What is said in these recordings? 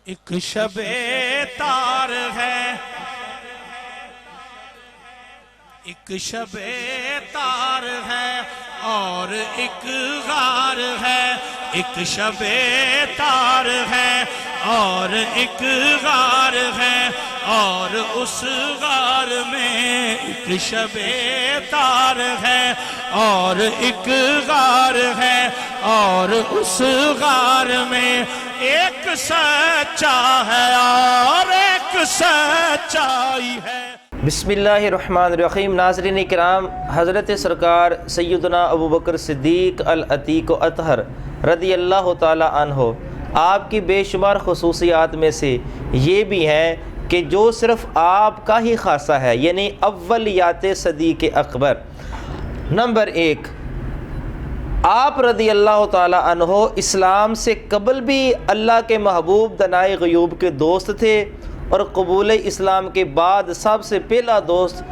ایک شب تار ہے، ایک شب تار ہے اور ایک غار ہے، ایک شب تار ہے اور ایک غار ہے، اور اس غار میں ایک شب تار ہے اور ایک غار ہے، اور اس غار میں ایک سچا ہے اور ایک سچائی ہے۔ بسم اللہ الرحمن الرحیم۔ ناظرین کرام، حضرت سرکار سیدنا ابوبکر صدیق العتیق اطہر رضی اللہ تعالی عنہ، آپ کی بے شمار خصوصیات میں سے یہ بھی ہے کہ جو صرف آپ کا ہی خاصہ ہے، یعنی اولیات صدیق اکبر۔ نمبر 1، آپ رضی اللہ تعالی عنہ اسلام سے قبل بھی اللہ کے محبوب دنائے غیوب کے دوست تھے، اور قبول اسلام کے بعد سب سے پہلا دوست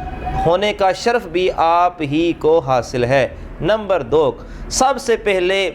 ہونے کا شرف بھی آپ ہی کو حاصل ہے۔ نمبر 2، سب سے پہلے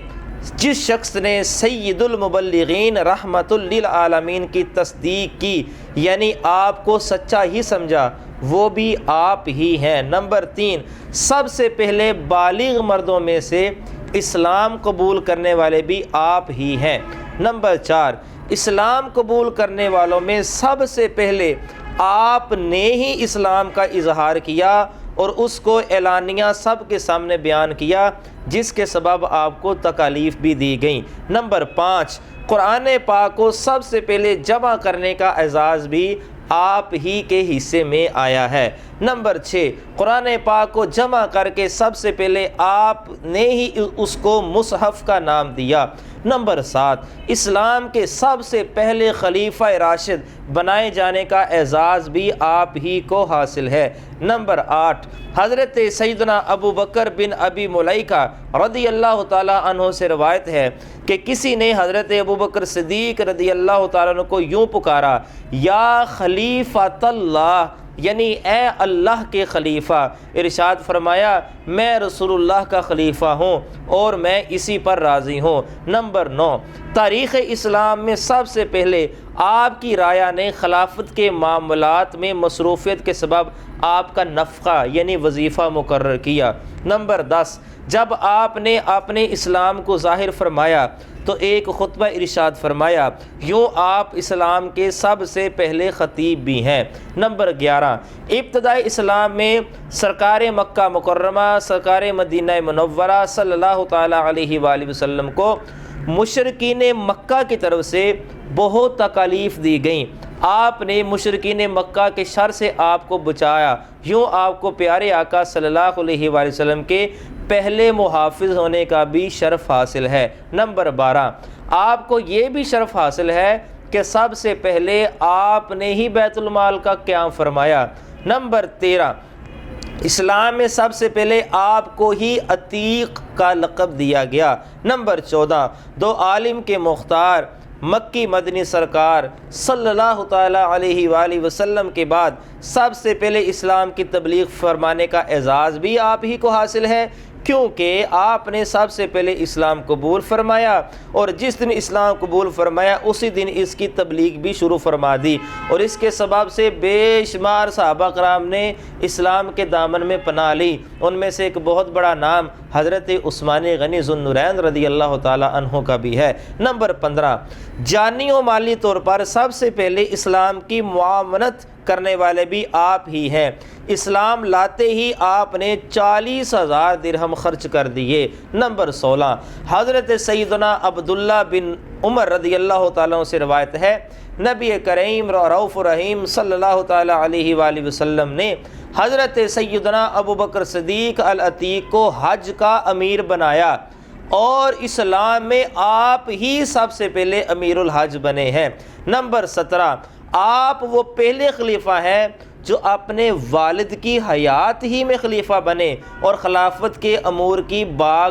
جس شخص نے سید المبلغین رحمت للعالمین کی تصدیق کی، یعنی آپ کو سچا ہی سمجھا، وہ بھی آپ ہی ہیں۔ نمبر 3، سب سے پہلے بالغ مردوں میں سے اسلام قبول کرنے والے بھی آپ ہی ہیں۔ نمبر 4، اسلام قبول کرنے والوں میں سب سے پہلے آپ نے ہی اسلام کا اظہار کیا اور اس کو اعلانیہ سب کے سامنے بیان کیا، جس کے سبب آپ کو تکالیف بھی دی گئیں۔ نمبر 5، قرآن پاک کو سب سے پہلے جمع کرنے کا اعزاز بھی آپ ہی کے حصے میں آیا ہے۔ نمبر 6، قرآن پاک کو جمع کر کے سب سے پہلے آپ نے ہی اس کو مصحف کا نام دیا۔ نمبر 7، اسلام کے سب سے پہلے خلیفہ راشد بنائے جانے کا اعزاز بھی آپ ہی کو حاصل ہے۔ نمبر 8، حضرت سیدنا ابو بکر بن ابی ملیکہ رضی اللہ تعالیٰ عنہ سے روایت ہے کہ کسی نے حضرت ابو بکر صدیق رضی اللہ تعالیٰ عنہ کو یوں پکارا، یا خلیفۃ اللہ، یعنی اے اللہ کے خلیفہ۔ ارشاد فرمایا، میں رسول اللہ کا خلیفہ ہوں اور میں اسی پر راضی ہوں۔ نمبر 9، تاریخ اسلام میں سب سے پہلے آپ کی رایا نے خلافت کے معاملات میں مصروفیت کے سبب آپ کا نفقہ یعنی وظیفہ مقرر کیا۔ نمبر 10، جب آپ نے اپنے اسلام کو ظاہر فرمایا تو ایک خطبہ ارشاد فرمایا، یوں آپ اسلام کے سب سے پہلے خطیب بھی ہیں۔ نمبر 11، ابتدائی اسلام میں سرکار مکہ مکرمہ سرکار مدینہ منورہ صلی اللہ تعالیٰ علیہ وآلہ وسلم کو مشرکین مکہ کی طرف سے بہت تکالیف دی گئیں۔ آپ نے مشرکین مکہ کے شر سے آپ کو بچایا، یوں آپ کو پیارے آقا صلی اللہ علیہ وآلہ وسلم کے پہلے محافظ ہونے کا بھی شرف حاصل ہے۔ نمبر 12، آپ کو یہ بھی شرف حاصل ہے کہ سب سے پہلے آپ نے ہی بیت المال کا قیام فرمایا۔ نمبر 13، اسلام میں سب سے پہلے آپ کو ہی عتیق کا لقب دیا گیا۔ نمبر 14، دو عالم کے مختار مکی مدنی سرکار صلی اللہ تعالیٰ علیہ وآلہ وسلم کے بعد سب سے پہلے اسلام کی تبلیغ فرمانے کا اعزاز بھی آپ ہی کو حاصل ہے، کیونکہ آپ نے سب سے پہلے اسلام قبول فرمایا، اور جس دن اسلام قبول فرمایا اسی دن اس کی تبلیغ بھی شروع فرما دی، اور اس کے سبب سے بے شمار صحابہ کرام نے اسلام کے دامن میں پناہ لی۔ ان میں سے ایک بہت بڑا نام حضرت عثمان غنی ذو النورین رضی اللہ تعالیٰ عنہ کا بھی ہے۔ نمبر 15، جانی و مالی طور پر سب سے پہلے اسلام کی معاونت کرنے والے بھی آپ ہی ہیں۔ اسلام لاتے ہی آپ نے 40,000 درہم خرچ کر دیے۔ نمبر 16، حضرت سیدنا عبداللہ بن عمر رضی اللہ تعالیٰ سے روایت ہے، نبی کریم رؤوف رحیم صلی اللہ تعالیٰ علیہ وآلہ وسلم نے حضرت سیدنا ابو بکر صدیق العتیق کو حج کا امیر بنایا، اور اسلام میں آپ ہی سب سے پہلے امیر الحج بنے ہیں۔ نمبر 17، آپ وہ پہلے خلیفہ ہیں جو اپنے والد کی حیات ہی میں خلیفہ بنے اور خلافت کے امور کی باغ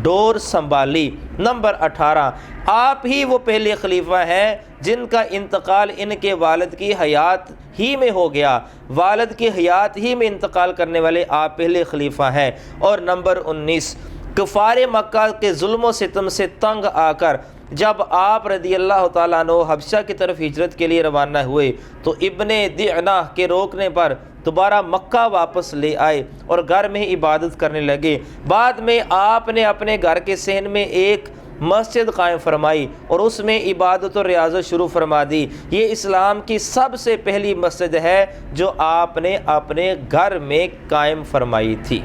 ڈور سنبھالی۔ نمبر 18، آپ ہی وہ پہلے خلیفہ ہیں جن کا انتقال ان کے والد کی حیات ہی میں ہو گیا۔ والد کی حیات ہی میں انتقال کرنے والے آپ پہلے خلیفہ ہیں۔ اور نمبر 19، کفار مکہ کے ظلم و ستم سے تنگ آ کر جب آپ رضی اللہ تعالیٰ عنہ حبشہ کی طرف ہجرت کے لیے روانہ ہوئے تو ابن دعنہ کے روکنے پر دوبارہ مکہ واپس لے آئے اور گھر میں عبادت کرنے لگے۔ بعد میں آپ نے اپنے گھر کے صحن میں ایک مسجد قائم فرمائی اور اس میں عبادت و ریاضت شروع فرما دی۔ یہ اسلام کی سب سے پہلی مسجد ہے جو آپ نے اپنے گھر میں قائم فرمائی تھی۔